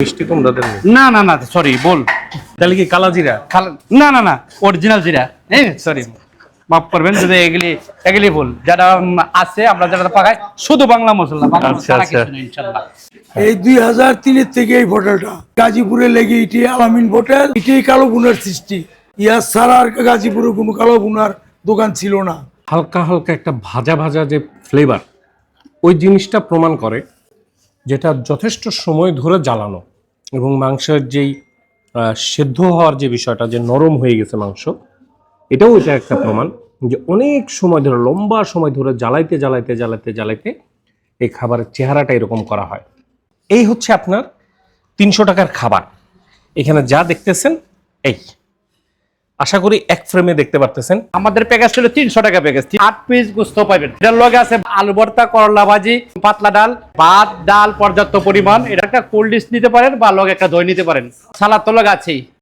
মিষ্টি কুমড়া দেন না না না সরি বল তাহলে কি কালা জিরা? না না না অরিজিনাল জিরা সরি মাফ করবেন যদি এগুলি এগুলি ভুল যারা আছে আমরা যারা পাকাই শুধু বাংলা মশলা বাংলা আচ্ছা, মশলা আচ্ছা। কিছু নেই ইনশাআল্লাহ। এই 2003 থেকে এই হোটেলটা গাজীপুরে লেগে এটি আলামিন হোটেল, এটাই কালো বুনার সৃষ্টি। ইয়া ছাড়া আর গাজীপুরে কোনো কালো বুনার দোকান ছিল না। হালকা হালকা একটা ভাজা ভাজা যে ফ্লেভার, ওই জিনিসটা প্রমাণ করে যেটা যথেষ্ট সময় ধরে জ্বালানো এবং মাংসের যেই সেদ্ধ হওয়ার যে বিষয়টা, যে নরম হয়ে গেছে মাংস, এটাও এটা একটা প্রমাণ যে অনেক সময় ধরে, লম্বা সময় ধরে জ্বালাইতে জ্বালাইতে জ্বালাইতে জ্বালাইতে এই খাবারের চেহারাটা এরকম করা হয়। এই হচ্ছে আপনার 300 টাকার খাবার। এখানে যা দেখতেছেন এই, আশা করি এক ফ্রেমে দেখতে পারতেছেন। আমাদের প্যাকেজ ছিল 300 টাকা প্যাকেজ, 8 পিস গোস্ত পাবেন। এটার লগে আছে আলু ভর্তা, করলা ভাজি, পাতলা ডাল, ভাত ডাল পর্যাপ্ত পরিমাণ। এটা একটা কোল্ড ড্রিঙ্কস নিতে পারেন বা লগে একটা দই নিতে পারেন। সালাদ তো লগে আছেই।